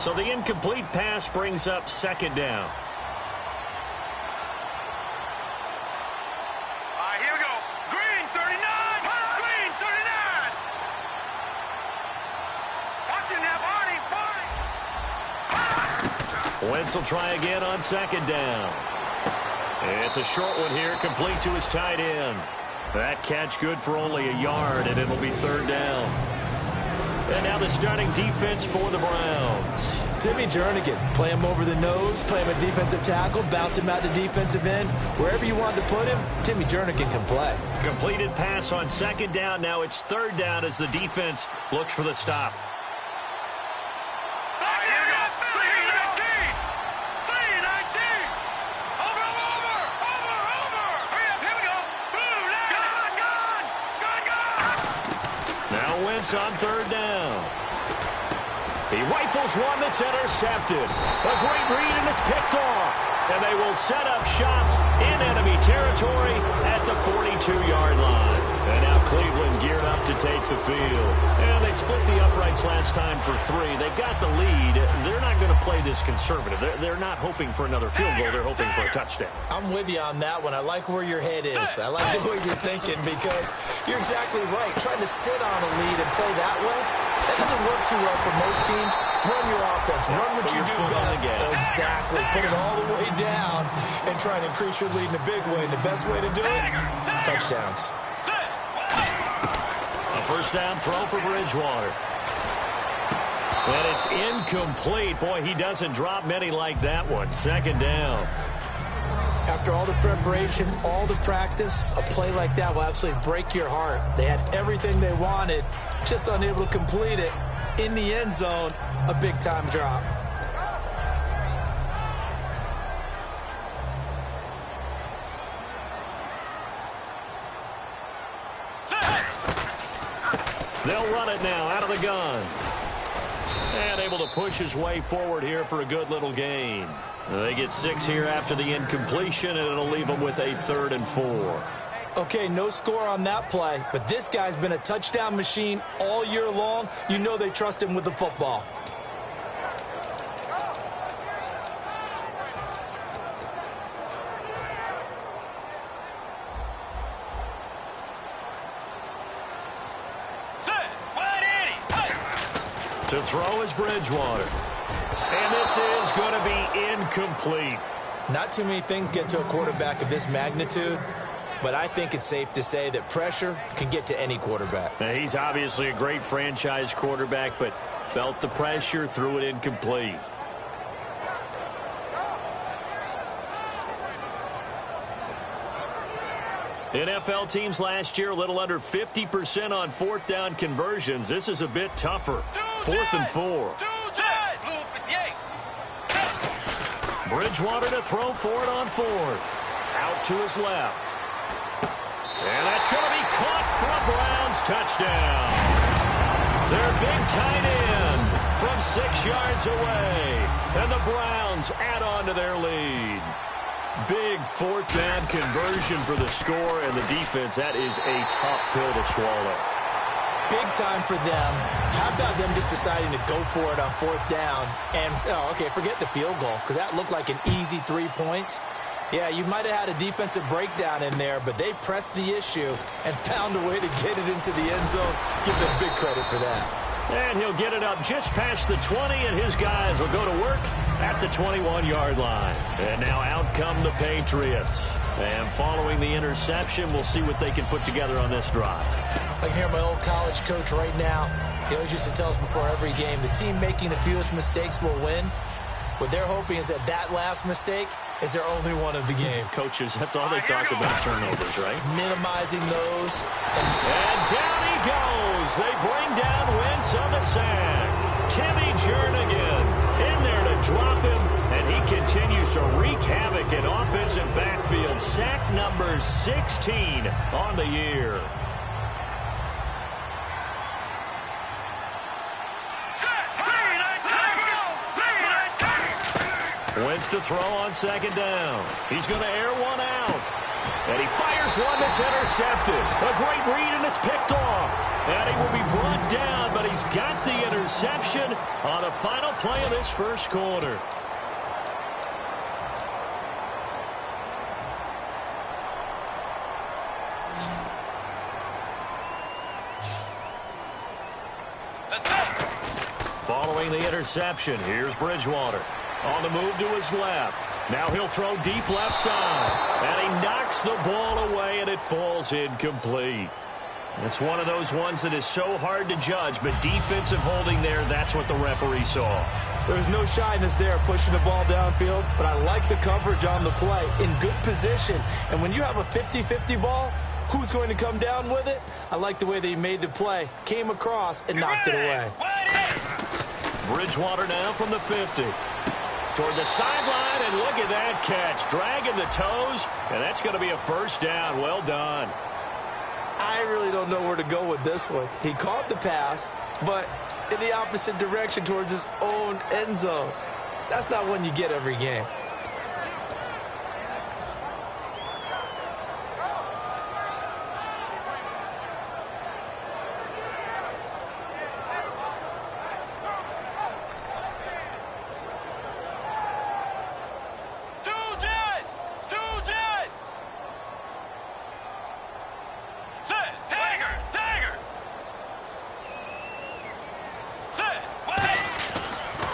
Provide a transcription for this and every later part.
So the incomplete pass brings up second down. Here we go. Green 39. Green 39. Watching that body. Wentz will try again on second down. It's a short one here, complete to his tight end. That catch good for only a yard, and it'll be third down. And now the starting defense for the Browns. Timmy Jernigan, play him over the nose, play him a defensive tackle, bounce him out to defensive end. Wherever you want to put him, Timmy Jernigan can play. Completed pass on second down. Now it's third down as the defense looks for the stop. On third down. He rifles one that's intercepted. A great read, and it's picked off. And they will set up shop in enemy territory at the 42-yard line. And now Cleveland geared up to take the field. And they split the uprights last time for 3. They got the lead. They're not going to play this conservative. They're not hoping for another field goal. They're hoping for a touchdown. I'm with you on that one. I like where your head is. I like the way you're thinking because you're exactly right. Trying to sit on a lead and play that way, that doesn't work too well for most teams. Run your offense. Run what you do best. Exactly. Put it all the way down and try and increase your lead in a big way. And the best way to do it, touchdowns. A first down throw for Bridgewater. And it's incomplete. Boy, he doesn't drop many like that one. Second down. After all the preparation, all the practice, a play like that will absolutely break your heart. They had everything they wanted, just unable to complete it. In the end zone, a big-time drop. They'll run it now out of the gun. And able to push his way forward here for a good little gain. They get 6 here after the incompletion, and it'll leave them with a 3rd and 4. Okay, no score on that play, but this guy's been a touchdown machine all year long. You know they trust him with the football. To throw is Bridgewater. And this is going to be incomplete. Not too many things get to a quarterback of this magnitude, but I think it's safe to say that pressure can get to any quarterback. Now, he's obviously a great franchise quarterback, but felt the pressure, threw it incomplete. NFL teams last year a little under 50% on 4th down conversions. This is a bit tougher. 4th and 4. Bridgewater to throw for it on 4th. Out to his left. And that's going to be caught for a Browns touchdown. Their big tight end from 6 yards away. And the Browns add on to their lead. Big 4th down conversion for the score, and the defense, that is a tough pill to swallow. Big time for them. How about them just deciding to go for it on 4th down? And, okay, forget the field goal, because that looked like an easy 3 points. Yeah, you might have had a defensive breakdown in there, but they pressed the issue and found a way to get it into the end zone. Give them big credit for that. And he'll get it up just past the 20, and his guys will go to work at the 21-yard line. And now out come the Patriots. And following the interception, we'll see what they can put together on this drive. I can hear my old college coach right now. He always used to tell us before every game, the team making the fewest mistakes will win. What they're hoping is that that last mistake is their only one of the game. Coaches, that's all they talk about, turnovers, right? Minimizing those. And down he goes. They bring down Wentz on the sack. Timmy Jernigan in there to drop him, and he continues to wreak havoc in offensive backfield. Sack number 16 on the year. Wentz to throw on 2nd down. He's going to air one out. And he fires one that's intercepted. A great read, and it's picked off. And he will be brought down, but he's got the interception on the final play of this first quarter. Following the interception, here's Bridgewater. On the move to his left. Now he'll throw deep left side. And he knocks the ball away, and it falls incomplete. It's one of those ones that is so hard to judge, but defensive holding there, that's what the referee saw. There's no shyness there pushing the ball downfield, but I like the coverage on the play. In good position. And when you have a 50-50 ball, who's going to come down with it? I like the way that he made the play, came across, and knocked it away. Bridgewater now from the 50. Toward the sideline, and look at that catch. Dragging the toes, and that's going to be a first down. Well done. I really don't know where to go with this one. He caught the pass, but in the opposite direction towards his own end zone. That's not one you get every game.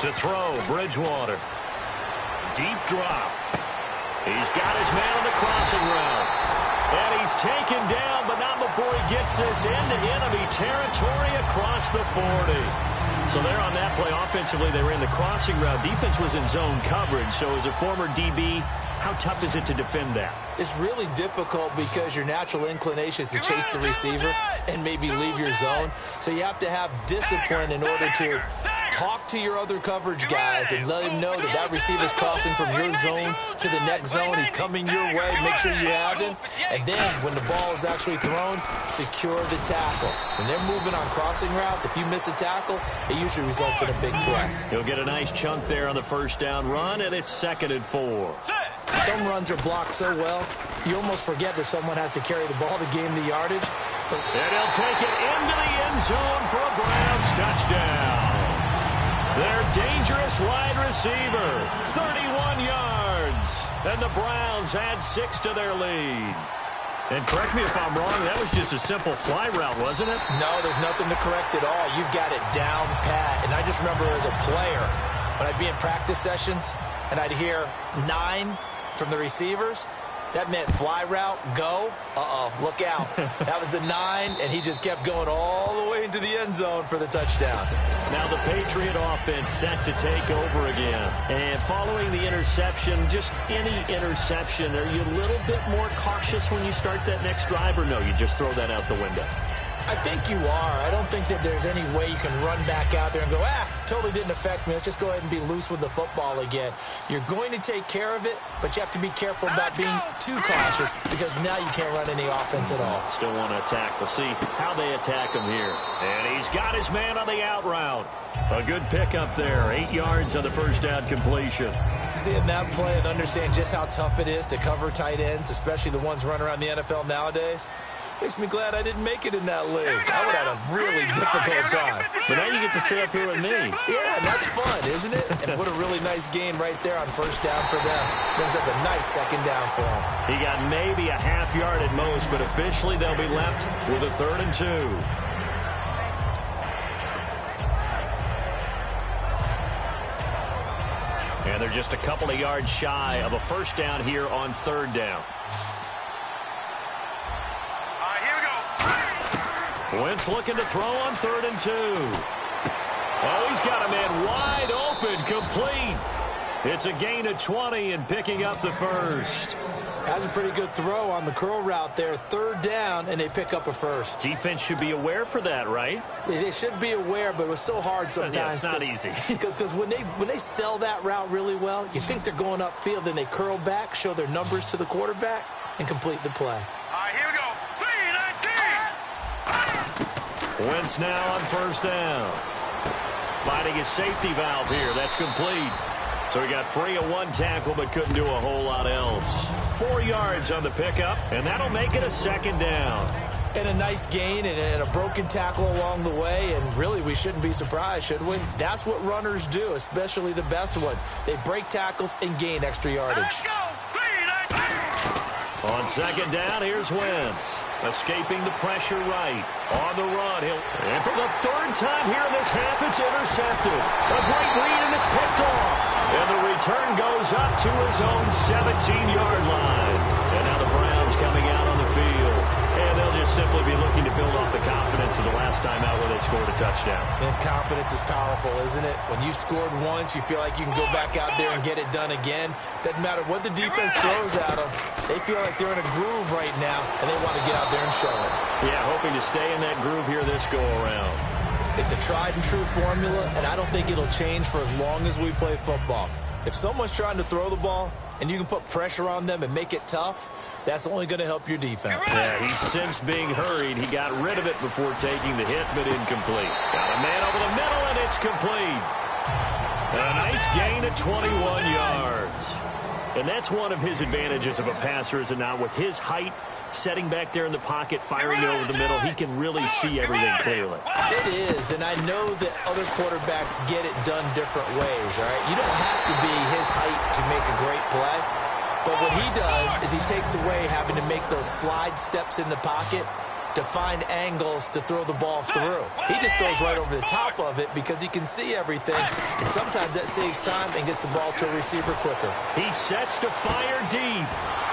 To throw, Bridgewater. Deep drop. He's got his man on the crossing route. And he's taken down, but not before he gets this into enemy territory across the 40. So there on that play, offensively, they ran the crossing route. Defense was in zone coverage, so as a former DB, how tough is it to defend that? It's really difficult because your natural inclination is to chase the receiver and maybe leave your zone. So you have to have discipline in order to talk to your other coverage guys and let him know that that receiver's crossing from your zone to the next zone. He's coming your way. Make sure you have him. And then when the ball is actually thrown, secure the tackle. When they're moving on crossing routes, if you miss a tackle, it usually results in a big play. He'll get a nice chunk there on the first down run, and it's 2nd and 4. Some runs are blocked so well, you almost forget that someone has to carry the ball to gain the yardage. And he'll take it into the end zone for a Browns touchdown. Their dangerous wide receiver, 31 yards. And the Browns add 6 to their lead. And correct me if I'm wrong, that was just a simple fly route, wasn't it? No, there's nothing to correct at all. You've got it down pat. And I just remember as a player, when I'd be in practice sessions and I'd hear 9 from the receivers, that meant fly route, go, look out. That was the 9, and he just kept going all the way into the end zone for the touchdown. Now the Patriot offense set to take over again. And following the interception, just any interception, are you a little bit more cautious when you start that next drive, or no, you just throw that out the window? I think you are. I don't think that there's any way you can run back out there and go, totally didn't affect me. Let's just go ahead and be loose with the football again. You're going to take care of it, but you have to be careful about being too cautious because now you can't run any offense at all. Still want to attack. We'll see how they attack him here. And he's got his man on the out route. A good pickup there. 8 yards on the first down completion. Seeing that play and understand just how tough it is to cover tight ends, especially the ones running around the NFL nowadays, makes me glad I didn't make it in that league. I would have had a really difficult time. But now you get to sit up here with me. Yeah, and that's fun, isn't it? And what a really nice gain right there on first down for them. Brings up a nice 2nd down for them. He got maybe a half yard at most, but officially they'll be left with a 3rd and 2. And they're just a couple of yards shy of a first down here on 3rd down. Wentz looking to throw on 3rd and 2. Oh, he's got a man wide open, complete. It's a gain of 20 and picking up the first. Has a pretty good throw on the curl route there. 3rd down, and they pick up a first. Defense should be aware for that, right? They should be aware, but it was so hard sometimes. Yeah, it's not easy. Because when they sell that route really well, you think they're going upfield, then they curl back, show their numbers to the quarterback, and complete the play. All right, here we go. 3-19. Wentz now on first down. Finding his safety valve here. That's complete. So he got free of one tackle but couldn't do a whole lot else. 4 yards on the pickup, and that'll make it a second down. And a nice gain and a broken tackle along the way, and really we shouldn't be surprised, should we? That's what runners do, especially the best ones. They break tackles and gain extra yardage. Let's go. On second down, here's Wentz. Escaping the pressure right. On the run. And for the third time here in this half, it's intercepted. A great read, and it's picked off. And the return goes up to his own 17-yard line. And now the Browns coming out on the field. And they'll just simply be looking to build off the confidence of the last time out where they scored a touchdown. And confidence is powerful, isn't it? When you've scored once, you feel like you can go back out there and get it done again. Doesn't matter what the defense throws at them. They feel like they're in a groove right now, and they want to get out there and show it. Yeah, hoping to stay in that groove here this go-around. It's a tried-and-true formula, and I don't think it'll change for as long as we play football. If someone's trying to throw the ball, and you can put pressure on them and make it tough, that's only going to help your defense. Yeah, he's since being hurried. He got rid of it before taking the hit, but incomplete. Got a man over the middle, and it's complete. A nice gain at 21 yards. And that's one of his advantages of a passer, is it not? With his height, setting back there in the pocket, firing it over the middle, he can really see everything clearly. It is, and I know that other quarterbacks get it done different ways, all right? You don't have to be his height to make a great play. But what he does is he takes away having to make those slide steps in the pocket to find angles to throw the ball through. He just throws right over the top of it because he can see everything, and sometimes that saves time and gets the ball to a receiver quicker. He sets to fire deep.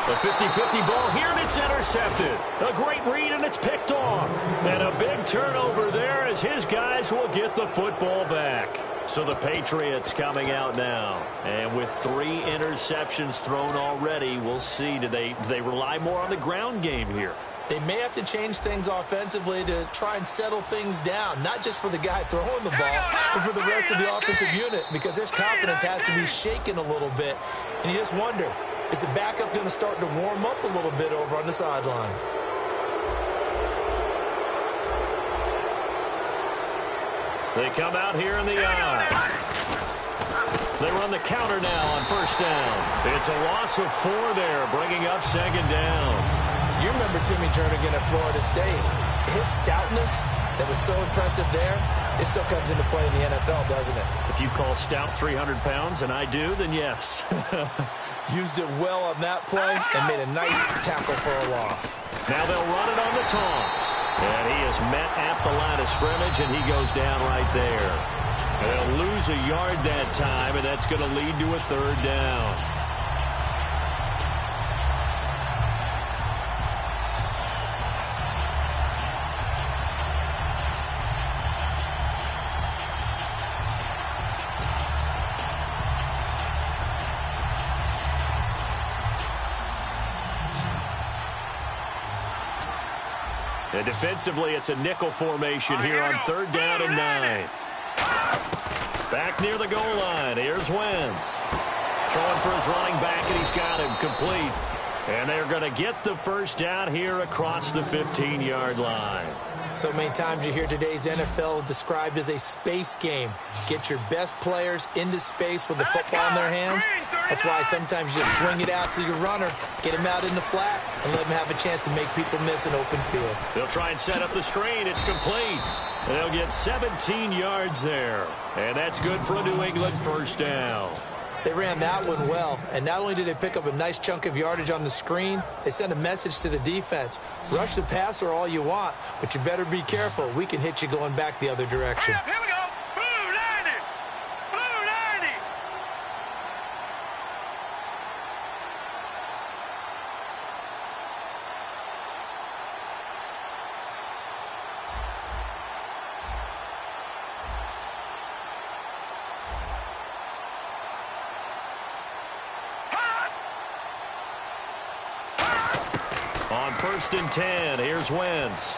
A 50-50 ball here, and it's intercepted. A great read, and it's picked off. And a big turnover there as his guys will get the football back. So the Patriots coming out now. And with 3 interceptions thrown already, we'll see. Do they rely more on the ground game here? They may have to change things offensively to try and settle things down, not just for the guy throwing the ball, but for the rest of the offensive unit, because their confidence has to be shaken a little bit. And you just wonder, is the backup going to start to warm up a little bit over on the sideline? They come out here in the eye. They run the counter now on first down. It's a loss of 4 there, bringing up second down. You remember Timmy Jernigan at Florida State. His stoutness that was so impressive there, it still comes into play in the NFL, doesn't it? If you call stout 300 pounds, and I do, then yes. Used it well on that play and made a nice tackle for a loss. Now they'll run it on the toss. And he is met at the line of scrimmage, and he goes down right there. They'll lose a yard that time, and that's going to lead to a third down. And defensively, it's a nickel formation here on third down and 9. Back near the goal line. Here's Wentz. Throwing for his running back, and he's got him complete. And they're going to get the first down here across the 15-yard line. So many times you hear today's NFL described as a space game. Get your best players into space with the football in their hands. That's why sometimes you just swing it out to your runner, get him out in the flat, and let him have a chance to make people miss an open field. They'll try and set up the screen. It's complete. And they'll get 17 yards there. And that's good for a New England first down. They ran that one well, and not only did they pick up a nice chunk of yardage on the screen, they sent a message to the defense. Rush the passer all you want, but you better be careful. We can hit you going back the other direction. Here we go. Blue 90. Blue 90. On first and 10, here's Wentz.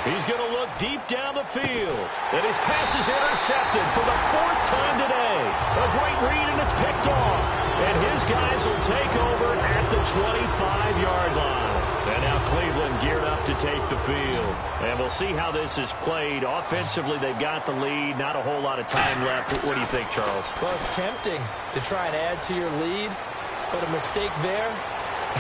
He's going to look deep down the field. And his pass is intercepted for the 4th time today. A great read, and it's picked off. And his guys will take over at the 25-yard line. And now Cleveland geared up to to take the field. And we'll see how this is played. Offensively, they've got the lead. Not a whole lot of time left. What do you think, Charles? Well, it's tempting to try and add to your lead, but a mistake there,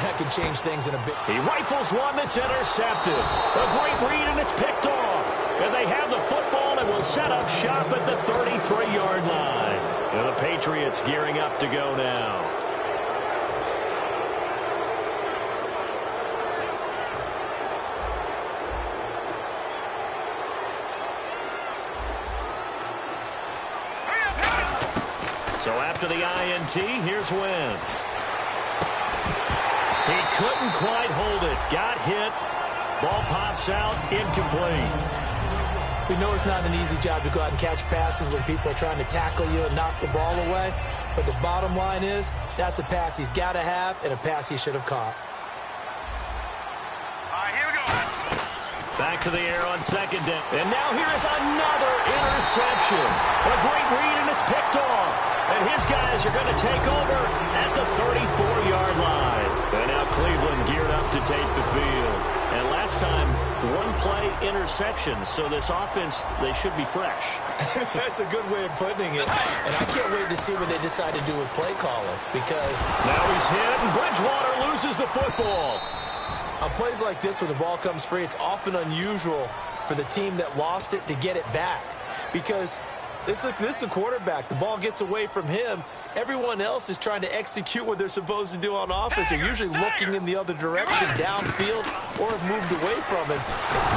that could change things in a bit. He rifles one that's intercepted. A great read, and it's picked off. And they have the football and will set up shop at the 33-yard line. And the Patriots gearing up to go now. So after the INT, here's Wentz. He couldn't quite hold it. Got hit. Ball pops out. Incomplete. We know it's not an easy job to go out and catch passes when people are trying to tackle you and knock the ball away. But the bottom line is, that's a pass he's got to have and a pass he should have caught. All right, here we go. Back to the air on second down. And now here is another interception. A great read, and it's picked off. And his guys are going to take over at the 34-yard line. And now Cleveland geared up to take the field. And last time, one-play interception. So this offense, they should be fresh. That's a good way of putting it. And I can't wait to see what they decide to do with play calling. Because now he's hit, and Bridgewater loses the football. On plays like this, when the ball comes free, it's often unusual for the team that lost it to get it back. Because this is the quarterback. The ball gets away from him. Everyone else is trying to execute what they're supposed to do on offense. They're usually looking in the other direction, downfield, or have moved away from it.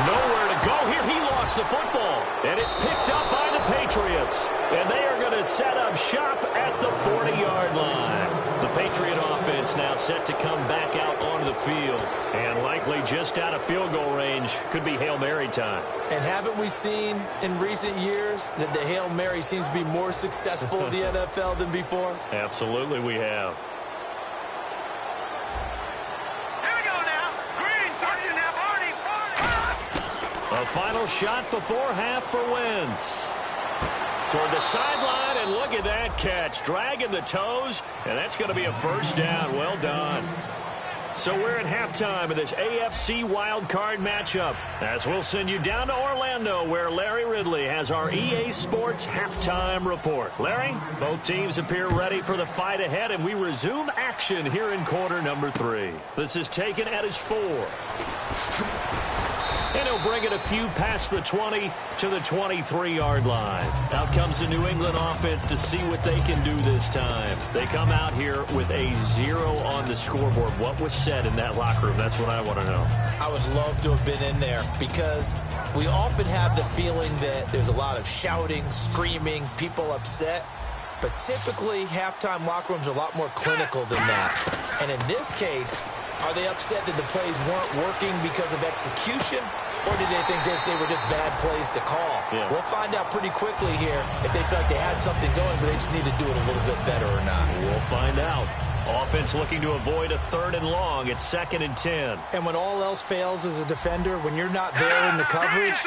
Nowhere to go here. He lost the football. And it's picked up by the Patriots. And they are going to set up shop at the 40-yard line. The Patriot offense now set to come back out onto the field. And likely just out of field goal range. Could be Hail Mary time. And haven't we seen in recent years that the Hail Mary seems to be more successful in the NFL than before? Absolutely we have. Here we go now. Green, touchdown, Barney. A final shot before half for Wentz. Toward the sideline, and look at that catch. Dragging the toes, and that's going to be a first down. Well done. So we're at halftime of this AFC wildcard matchup, as we'll send you down to Orlando, where Larry Ridley has our EA Sports halftime report. Larry, both teams appear ready for the fight ahead, and we resume action here in quarter number 3. This is taken at his 4. And he'll bring it a few past the 20 to the 23-yard line. Out comes the New England offense to see what they can do this time. They come out here with a 0 on the scoreboard. What was said in that locker room? That's what I want to know. I would love to have been in there because we often have the feeling that there's a lot of shouting, screaming, people upset. But typically, halftime locker rooms are a lot more clinical than that. And in this case, are they upset that the plays weren't working because of execution? Or did they think they were just bad plays to call? Yeah. We'll find out pretty quickly here if they feel like they had something going, but they just need to do it a little bit better or not. We'll find out. Offense looking to avoid a 3rd and long. It's 2nd and 10. And when all else fails as a defender, when you're not there in the coverage,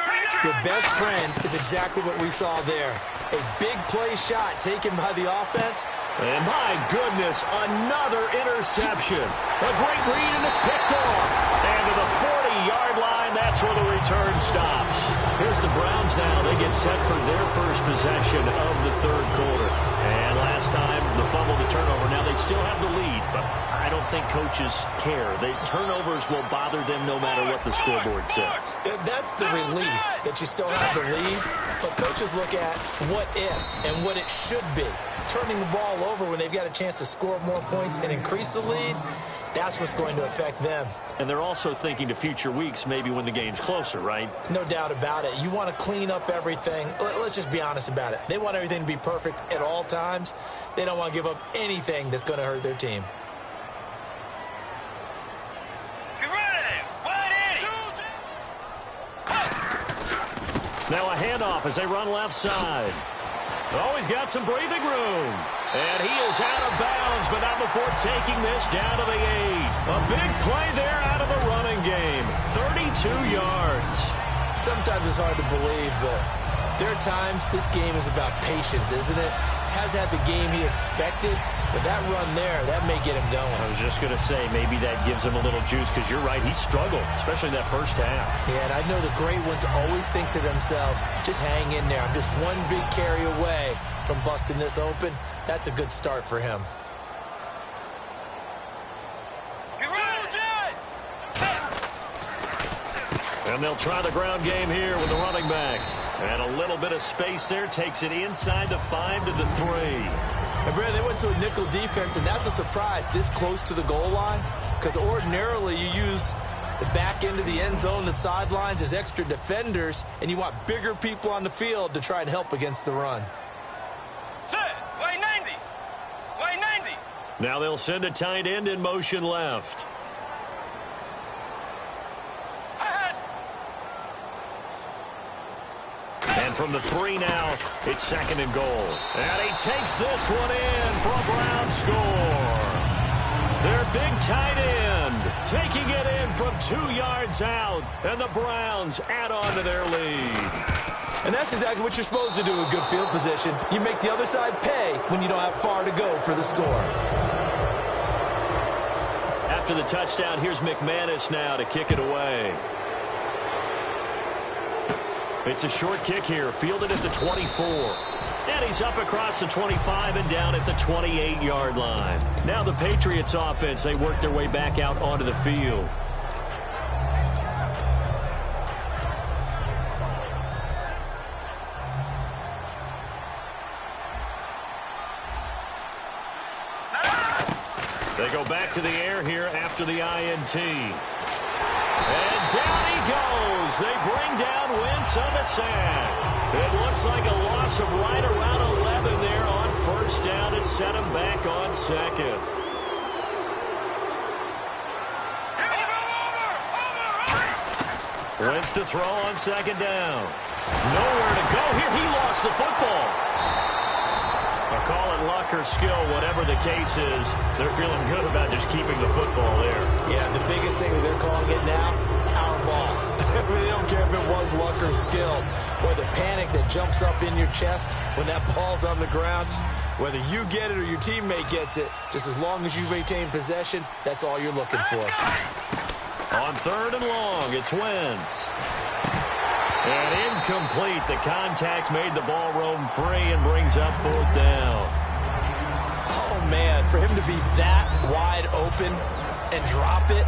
your best friend is exactly what we saw there. A big play shot taken by the offense. And my goodness, another interception. A great read, and it's picked off. And to the 40-yard line, that's where the return stops. Here's the Browns now. They get set for their first possession of the 3rd quarter. And last time, the fumble, the turnover. Now they still have the lead, but I don't think coaches care. The turnovers will bother them no matter what the scoreboard says. That's the relief that you still have the lead. But coaches look at what if and what it should be. Turning the ball over when they've got a chance to score more points and increase the lead, that's what's going to affect them. And they're also thinking to future weeks, maybe when the game's closer, right? No doubt about it. You want to clean up everything. Let's just be honest about it. They want everything to be perfect at all times. They don't want to give up anything that's going to hurt their team. Get ready. 180. Now a handoff as they run left side. Oh, he's got some breathing room. And he is out of bounds, but not before taking this down to the 8. A big play there out of the running game. 32 yards. Sometimes it's hard to believe, but there are times this game is about patience, isn't it? has had the game he expected, but that run there, that may get him going. I was just going to say, maybe that gives him a little juice, because you're right, he struggled, especially in that first half. Yeah, and I know the great ones always think to themselves, just hang in there. I'm just one big carry away from busting this open. That's a good start for him. And they'll try the ground game here with the running back. And a little bit of space there takes it inside the 5 to the 3. And Brad, they went to a nickel defense, and that's a surprise this close to the goal line, because ordinarily you use the back end of the end zone, the sidelines as extra defenders, and you want bigger people on the field to try and help against the run. Line 90. Line 90. Now they'll send a tight end in motion left. And from the 3 now, it's 2nd and goal. And he takes this one in for a Brown score. Their big tight end taking it in from 2 yards out. And the Browns add on to their lead. And that's exactly what you're supposed to do in good field position. You make the other side pay when you don't have far to go for the score. After the touchdown, here's McManus now to kick it away. It's a short kick here, fielded at the 24. And he's up across the 25 and down at the 28-yard line. Now the Patriots offense, they work their way back out onto the field. They go back to the air here after the INT. And down he goes. They bring down Wentz on the sack. It looks like a loss of right around 11 there on first down to set him back on 2nd. Wentz to throw on 2nd down. Nowhere to go here. He lost the football. I'll call it luck or skill, whatever the case is. They're feeling good about just keeping the football there. Yeah, the biggest thing that they're calling it now, our ball. They don't care if it was luck or skill. Boy, the panic that jumps up in your chest when that ball's on the ground, whether you get it or your teammate gets it, just as long as you retain possession, that's all you're looking for. On 3rd and long, it's Wentz. And incomplete. The contact made the ball roam free and brings up 4th down. Oh, man, for him to be that wide open and drop it,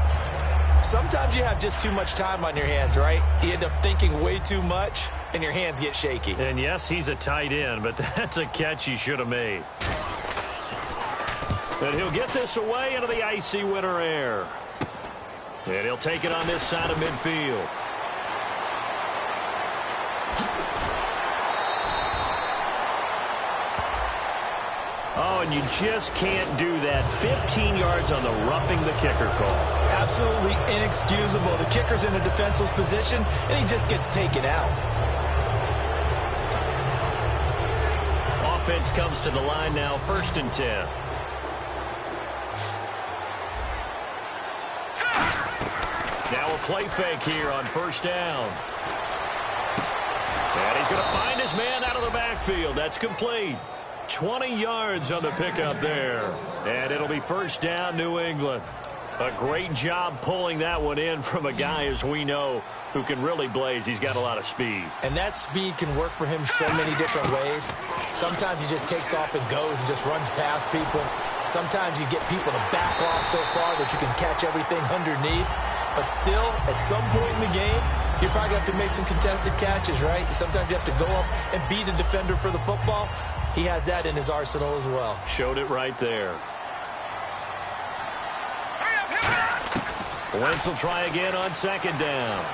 sometimes you have just too much time on your hands, right? You end up thinking way too much, and your hands get shaky. And, yes, he's a tight end, but that's a catch he should have made. And he'll get this away into the icy winter air. And he'll take it on this side of midfield. Oh, and you just can't do that. 15 yards on the roughing the kicker call. Absolutely inexcusable. The kicker's in a defenseless position, and he just gets taken out. Offense comes to the line now, 1st and 10. Now a play fake here on 1st down. And he's going to find his man out of the backfield. That's complete. 20 yards on the pickup there. And it'll be 1st down, New England. A great job pulling that one in from a guy, as we know, who can really blaze. He's got a lot of speed. And that speed can work for him so many different ways. Sometimes he just takes off and goes and just runs past people. Sometimes you get people to back off so far that you can catch everything underneath. But still, at some point in the game, you probably have to make some contested catches, right? Sometimes you have to go up and beat a defender for the football. He has that in his arsenal as well. Showed it right there. Wentz will try again on 2nd down.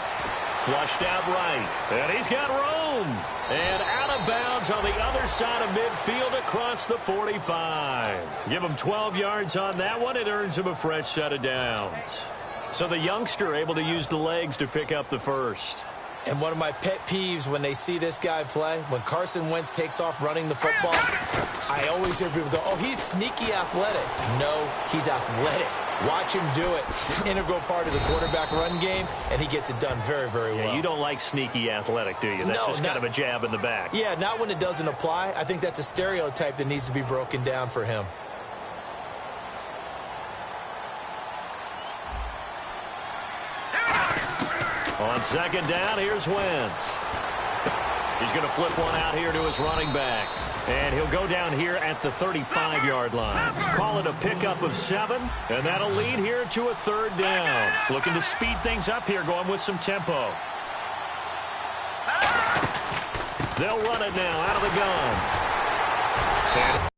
Flushed out right. And he's got room. And out of bounds on the other side of midfield across the 45. Give him 12 yards on that one. It earns him a fresh set of downs. So the youngster able to use the legs to pick up the 1st. And one of my pet peeves when they see this guy play, when Carson Wentz takes off running the football, I always hear people go, oh, he's sneaky athletic. No, he's athletic. Watch him do it. It's an integral part of the quarterback run game, and he gets it done very, very well. Yeah, you don't like sneaky athletic, do you? That's just kind of a jab in the back. Yeah, not when it doesn't apply. I think that's a stereotype that needs to be broken down for him. On second down, here's Wentz. He's going to flip one out here to his running back. And he'll go down here at the 35-yard line. Call it a pickup of 7, and that'll lead here to a third down. Looking to speed things up here, going with some tempo. They'll run it now out of the gun. And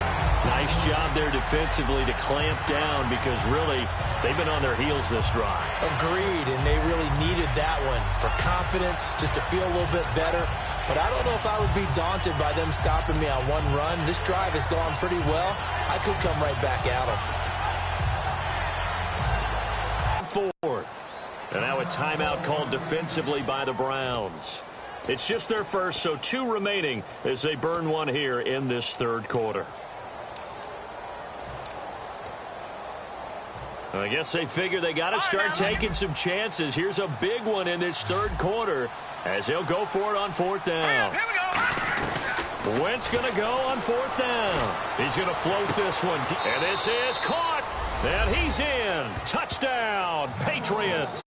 nice job there defensively to clamp down because really they've been on their heels this drive. Agreed, and they really needed that one for confidence, just to feel a little bit better. But I don't know if I would be daunted by them stopping me on one run. This drive has gone pretty well. I could come right back at them. Fourth. And now a timeout called defensively by the Browns. It's just their first, so 2 remaining as they burn one here in this third quarter. I guess they figure they got to start taking some chances. Here's a big one in this third quarter as he'll go for it on 4th down. Wentz going to go on 4th down. He's going to float this one. And this is caught. And he's in. Touchdown, Patriots.